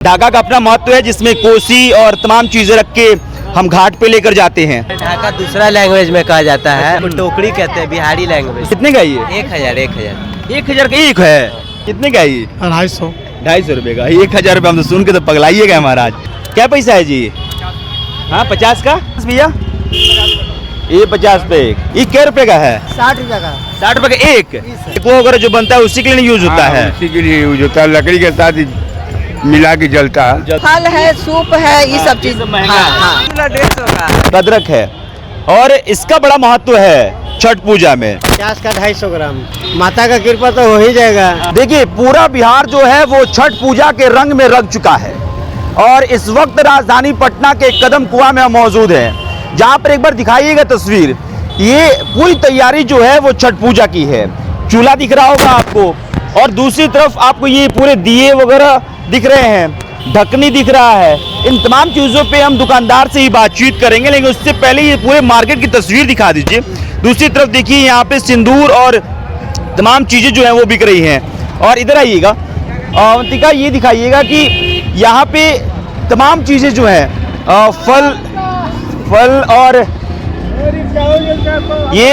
ढाका का अपना महत्व है जिसमें कोसी और तमाम चीजें रख के हम घाट पे लेकर जाते हैं। ढाका दूसरा लैंग्वेज में कहा जाता है, टोकरी कहते हैं बिहारी लैंग्वेज। कितने का ये? 1000 का एक है। कितने का ये? 250 रुपए का। 1000 रुपए हम तो सुन के तो पगलाइएगा महाराज। क्या पैसा है जी? हाँ 50 का भैया, ये 50 पे एक। ये क्या रुपए का है? 60 रुपए का। 60 रुपए का एक। वो अगर जो बनता है उसी के लिए यूज होता है। उसी के लिए यूज होता है, लकड़ी के साथ ही मिला के जलता है। फल है, सूप है, ये सब चीज। हाँ। 150 का अदरक है और इसका बड़ा महत्व है छठ पूजा में। 50 का 250 ग्राम। माता का कृपा तो हो ही जाएगा। देखिए पूरा बिहार जो है वो छठ पूजा के रंग में रंग चुका है और इस वक्त राजधानी पटना के कदम कुआं में हम मौजूद हैं, जहां पर एक बार दिखाइएगा तस्वीर। ये पूरी तैयारी जो है वो छठ पूजा की है। चूल्हा दिख रहा होगा आपको और दूसरी तरफ आपको ये पूरे दिए वगैरह दिख रहे हैं, ढकनी दिख रहा है। इन तमाम चीज़ों पे हम दुकानदार से ही बातचीत करेंगे, लेकिन उससे पहले ये पूरे मार्केट की तस्वीर दिखा दीजिए। दूसरी तरफ देखिए यहाँ पे सिंदूर और तमाम चीज़ें जो हैं वो बिक रही हैं। और इधर आइएगा अवंतिका, ये दिखाइएगा कि यहाँ पे तमाम चीज़ें जो हैं फल और ये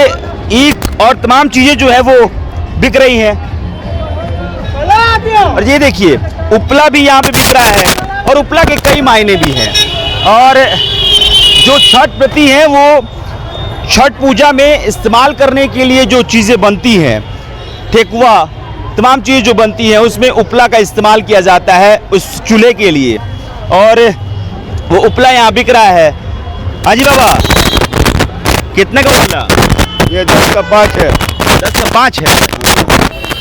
ईख और तमाम चीज़ें जो है वो बिक रही हैं। और ये देखिए उपला भी यहाँ पे बिक रहा है और उपला के कई मायने भी हैं। और जो छठ व्रती हैं वो छठ पूजा में इस्तेमाल करने के लिए जो चीज़ें बनती हैं, ठेकुआ तमाम चीज़ जो बनती हैं, उसमें उपला का इस्तेमाल किया जाता है उस चूल्हे के लिए। और वो उपला यहाँ बिक रहा है। हाँ जी बाबा, कितने का उपला? ये 10 का 5 है। 10 का 5 है।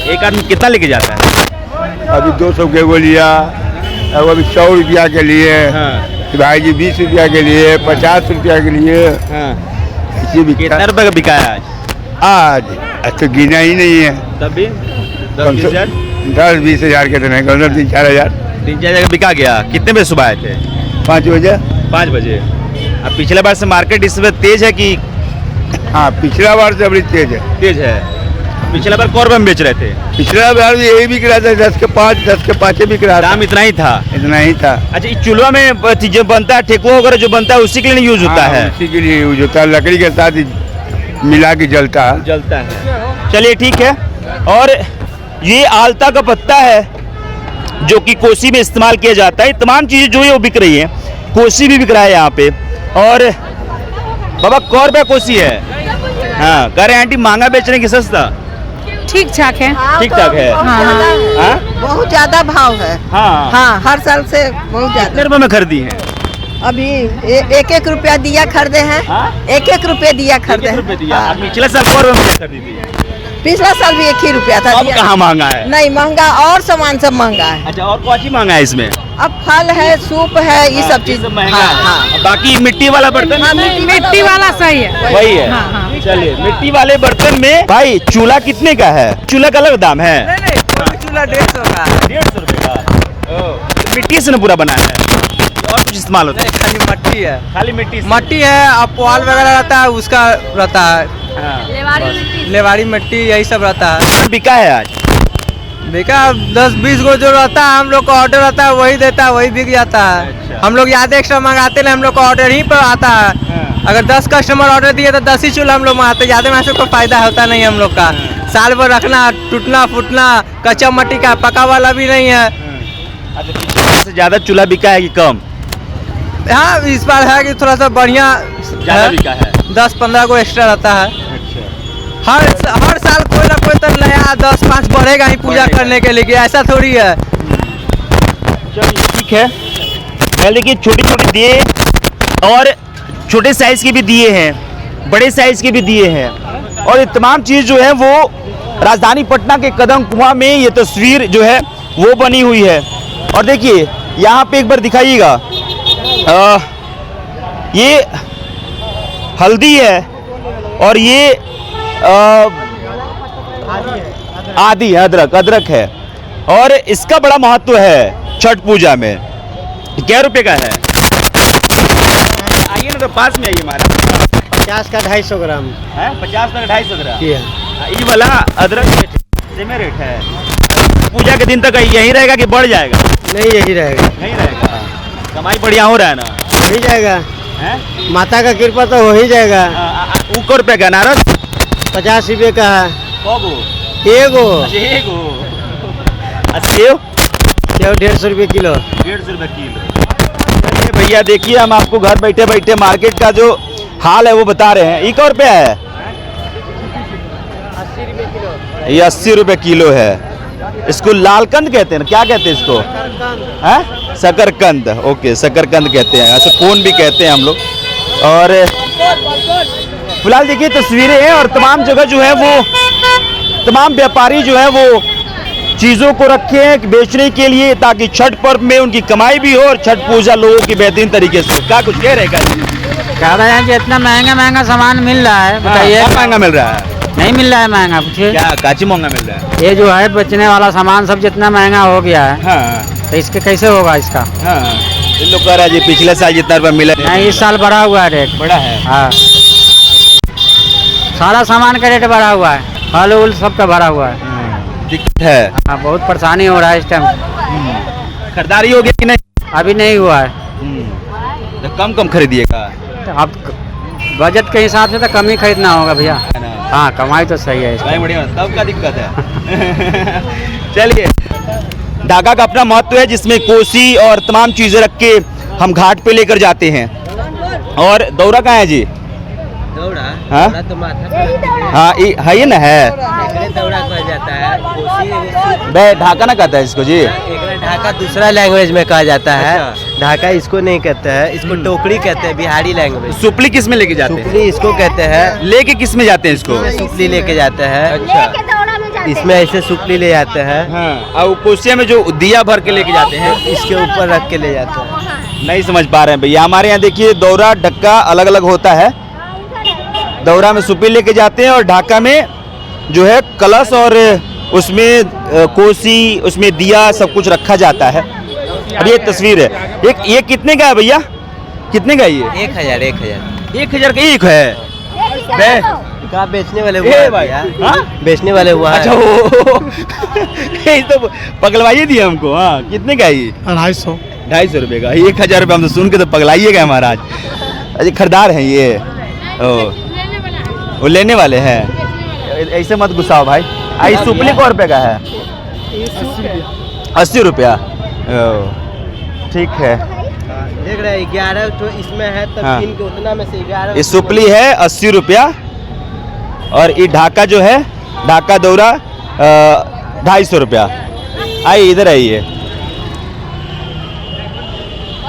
एक आदमी कितना लेके जाता है? अभी 200 के वो लिया, अब अभी 100 रुपया के लिए। हाँ। भाई जी 20 रुपया के लिए, 50 रुपया के लिए। हाँ। इसी भी कितना रुपए का बिका है आज? आज तो गिना ही नहीं है। तब भी 10-20 हजार के तो नहीं, 3-4 हजार। 3-4 जगह बिका गया। कितने बजे सुबह आए थे? 5 बजे। 5 बजे। अब पिछले बार से मार्केट इस समय तेज है कि? हाँ पिछला बार से बड़ी तेज है। तेज है। पिछला बार कौन में बेच रहे थे? पिछला बार भी यही बिक रहा था, 10 के 5 बिक रहा था। दाम इतना ही था? इतना ही था। अच्छा, इस चूल्हा में जो बनता है ठेकुआ वगैरह जो बनता है उसी के लिए यूज होता है? उसी के लिए यूज होता है, लकड़ी के साथ ही मिला के जलता है। जलता है। चलिए ठीक है। और ये आलता का पत्ता है जो कि कोसी में इस्तेमाल किया जाता है। तमाम चीजें जो है वो बिक रही है। कोसी भी बिक रहा है यहाँ पे। और बाबा कौ रुपया कोसी है? हाँ, कह रहे हैं आंटी महंगा बेच रहे हैं कि सस्ता? ठीक ठाक है। ठीक ठाक है। हाँ। बहुत ज्यादा भाव है। हाँ। हाँ, हर साल से बहुत कितने ज्यादा। रुपए में खरीदी है? अभी 1-1 रुपया दिया खरीदे हैं। हाँ? 1-1 रुपया दिया खरीदे रुपए हैं। दिया। हाँ। अब पिछले साल कौ रुपए में खरीदी थी? पिछला साल भी 1 ही रुपया था। अब कहाँ महंगा है? नहीं महंगा, और सामान सब महंगा है। अच्छा, और कौन सी महंगा है इसमें? अब फल है, सूप है, ये सब चीज महंगा हाँ, है। हाँ। बाकी मिट्टी वाला बर्तन? हाँ, मिट्टी वाला सही है। वही है। हाँ, हाँ। चलिए, मिट्टी वाले बर्तन में भाई चूल्हा कितने का है? चूल्हा का अलग दाम है? चूल्हा 150 का। 150 रुपए का। तो मिट्टी से ना पूरा बना है और कुछ इस्तेमाल होता है? खाली मट्टी है। खाली मिट्टी से? मट्टी है, अब पुआल वगैरह रहता है उसका रहता है। हाँ। लेवाड़ी मिट्टी यही सब रहता है। बिका है आज? देखा 10-20 गो जो रहता है, हम लोग को ऑर्डर रहता है वही देता है, वही बिक जाता है। अच्छा। हम लोग ज्यादा एक्स्ट्रा मंगाते नहीं, हम लोग को ऑर्डर ही पर आता है। हाँ। अगर 10 कस्टमर ऑर्डर दिए तो 10 ही चूल्हा हम लोग मंगाते, ज्यादा में से कोई फायदा होता नहीं हम लोग का। साल भर रखना, टूटना फूटना, कच्चा मट्टी का, पका वाला भी नहीं है। अच्छा, पिछले साल से ज्यादा चूल्हा बिका है कि कम? हाँ इस बार है कि थोड़ा सा बढ़िया ज्यादा बिका है। 10-15 गो एक्स्ट्रा रहता है। अच्छा। हर साल कोई ना कोई तो नया 10-5 बढ़ेगा ही पूजा करने के लिए, ऐसा थोड़ी है। चलिए ठीक है। पहले देखिए छोटे छोटे दिए और छोटे साइज के भी दिए हैं, बड़े साइज के भी दिए हैं। और ये तमाम चीज़ जो है वो राजधानी पटना के कदम कुआं में ये तस्वीर जो है वो बनी हुई है। और देखिए यहाँ पे एक बार दिखाइएगा, ये हल्दी है और ये आदि अदरक है। और इसका बड़ा महत्व है छठ पूजा में। क्या रुपए का है? आइए ना तो पास में आइए हमारा। 50 का 250 ग्राम है 50 का 250 ग्राम। है। ये वाला अदरक सेम रेट है। छठ पूजा के दिन तक यही रहेगा कि बढ़ जाएगा? नहीं यही रहेगा, नहीं रहेगा। कमाई बढ़िया हो रहा है ना? हो ही जाएगा, हैं? माता का कृपा तो हो ही जाएगा। ऊपर रुपए का नारस 50 रुपये का है, एगो एगो सेव सेव 150 रुपये किलो। 150 रुपए किलो। चलिए भैया देखिए, हम आपको घर बैठे बैठे मार्केट का जो हाल है वो बता रहे हैं। ये क्या रुपया है? 80 रुपये किलो। ये 80 रुपए किलो है। इसको लालकंद कहते हैं ना, क्या कहते हैं इसको? हैं? शकरकंद। ओके, शकरकंद कहते हैं, ऐसे कोन भी कहते हैं हम लोग। और फिलहाल देखिए तस्वीरें हैं और तमाम जगह जो है वो तमाम व्यापारी जो है वो चीज़ों को रखे हैं बेचने के लिए, ताकि छठ पर्व में उनकी कमाई भी हो और छठ पूजा लोगों की बेहतरीन तरीके से। क्या कुछ कह रहे कह रहे हैं कि इतना महंगा महंगा सामान मिल रहा है, बताइए। क्या महंगा मिल रहा है? नहीं मिल रहा है महंगा, पूछिए। क्या काची महंगा मिल रहा है? ये जो है बेचने वाला सामान सब जितना महंगा हो गया है, हाँ तो इसके कैसे होगा इसका? हाँ, इन लोग कह रहा है जी पिछले साल जितना रुपया मिला नहीं, इस साल बढ़ा हुआ है रेट। बड़ा है। हाँ, सारा सामान का रेट बढ़ा हुआ है, फल उल सबका बढ़ा हुआ है। दिक्कत है। हाँ, बहुत परेशानी हो रहा है इस टाइम। खरीदारी हो गई कि नहीं? अभी नहीं हुआ है, तो कम खरीदिएगा। तो अब बजट के हिसाब से तो कम ही खरीदना होगा भैया। है ना? हाँ, कमाई तो सही है इसमें। भाई बढ़िया, तब का दिक्कत है। चलिए, ढाका का अपना महत्व है जिसमें कोसी और तमाम चीजें रख के हम घाट पे लेकर जाते हैं। और दौरा कहाँ है जी? दौड़ा हाँ? दौड़ा तो माथा पर हाँ ये ना है। एकरे दौड़ा कहा जाता है। कोसी बे ढाका ना कहता है इसको जी। एकरे ढाका दूसरा लैंग्वेज में कहा जाता है। अच्छा। ढाका इसको नहीं कहते हैं, इसको टोकरी कहते हैं, बिहारी लैंग्वेज। सुपली किस में लेके जाते हैं? सुपली इसको कहते हैं। लेके किस में जाते हैं इसको? सुपली लेके जाते हैं। अच्छा, इसमें ऐसे सुपली ले जाते हैं, हाँ। और कोसिया में जो दिया भर के लेके जाते हैं, इसके ऊपर रख के ले जाते हैं। नहीं समझ पा रहे हैं भैया। हमारे यहाँ देखिए दौरा ढक्का अलग अलग होता है। दौरा में सुपली लेके जाते हैं और ढाका में जो है कलश और उसमें कोसी, उसमें दिया, सब कुछ रखा जाता है। अब ये तस्वीर है, ये कितने का है भैया? कितने का है ये? 1000 1000 का एक है। कहा बेचने वाले ए हुआ भाई, है, हाँ? बेचने वाले हुआ है। अच्छा वो ये तो पगलवाइए दिए हमको। हाँ, कितने का है ये? 250 रुपये का। 1000 रुपये हम तो सुन के तो पगलाइएगा महाराज। अरे खरीदार हैं ये? ओ, वो लेने वाले हैं। ऐसे मत गुस्साओ भाई। आई सुपली को रुपये का है? 80 रुपया। ठीक है। देख रहे हैं 11 तो इसमें है, तब हाँ। के उतना में से 11। ये सुपली है 80 रुपया और ये ढाका जो है, ढाका दौरा 250 रुपया। आइए इधर आइए।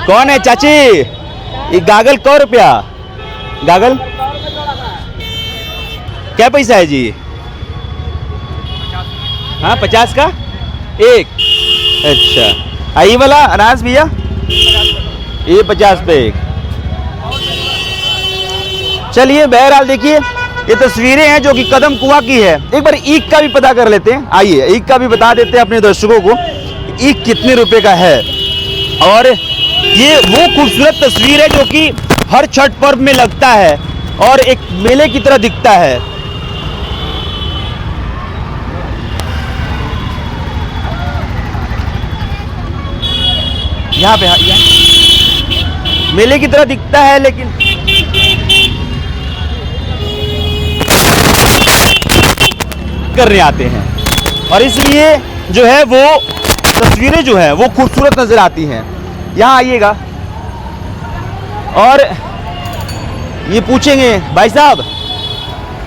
कौन है चाची? ये गागल को रुपया? गागल क्या पैसा है जी? हाँ 50 का एक। अच्छा, ये वाला अनाज भैया ये 50 पे एक। चलिए बहरहाल देखिए ये तस्वीरें हैं जो कि कदम कुआं की है। एक बार ईख का भी पता कर लेते हैं। आइए ईख का भी बता देते हैं अपने दर्शकों को ईख कितने रुपए का है। और ये वो खूबसूरत तस्वीर है जो कि हर छठ पर्व में लगता है और एक मेले की तरह दिखता है। यहाँ पे मेले की तरह दिखता है, लेकिन करने आते हैं और इसलिए जो है वो तस्वीरें जो है वो खूबसूरत नजर आती हैं। यहाँ आइएगा और ये पूछेंगे भाई साहब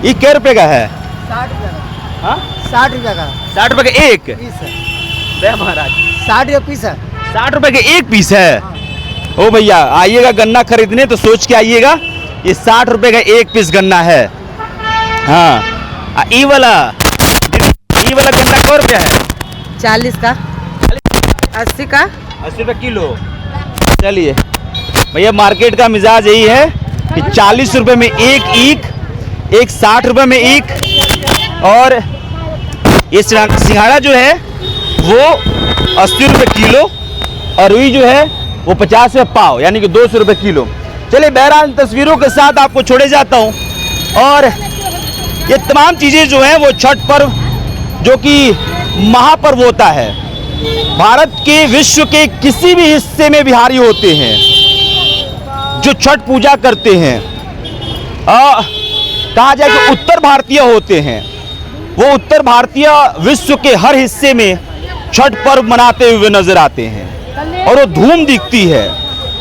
ये क्या रुपए का है? 60 रुपये का 60 रुपए का एक पीस है। बे महाराज 60 रुपये पीस है। 60 रुपए का एक पीस है। ओ भैया आइएगा गन्ना खरीदने तो सोच के आइएगा, ये 60 रुपए का एक पीस गन्ना है। हाँ, ये वाला गन्ना कौ रुपया है? 40 का, 80 का, 80 रुपए किलो। चलिए भैया मार्केट का मिजाज यही है कि 40 रुपए में एक ईख, एक 60 रुपए में ईख, और ये सिंघाड़ा जो है वो 80 रुपए किलो और रुई जो है वो 50 रुपए पाव, यानी कि 200 रुपए किलो। चलिए बहरहाल तस्वीरों के साथ आपको छोड़े जाता हूँ। और ये तमाम चीज़ें जो हैं वो छठ पर्व जो कि महापर्व होता है। भारत के विश्व के किसी भी हिस्से में बिहारी होते हैं जो छठ पूजा करते हैं। कहा जाए कि उत्तर भारतीय होते हैं, वो उत्तर भारतीय विश्व के हर हिस्से में छठ पर्व मनाते हुए नजर आते हैं और वो धूम दिखती है।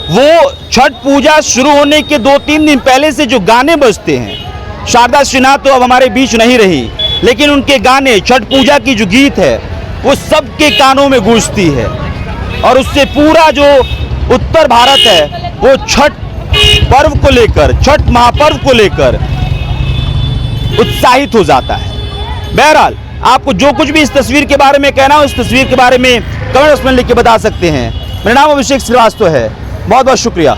वो छठ पूजा शुरू होने के 2-3 दिन पहले से जो गाने बजते हैं, शारदा सिन्हा तो अब हमारे बीच नहीं रही, लेकिन उनके गाने, छठ पूजा की जो गीत है वो सबके कानों में गूंजती है और उससे पूरा जो उत्तर भारत है वो छठ पर्व को लेकर, छठ महापर्व को लेकर उत्साहित हो जाता है। बहरहाल आपको जो कुछ भी इस तस्वीर के बारे में कहना हो, इस तस्वीर के बारे में कमेंट्स में लिख के बता सकते हैं। मेरा नाम अभिषेक श्रीवास्तव है। बहुत बहुत शुक्रिया।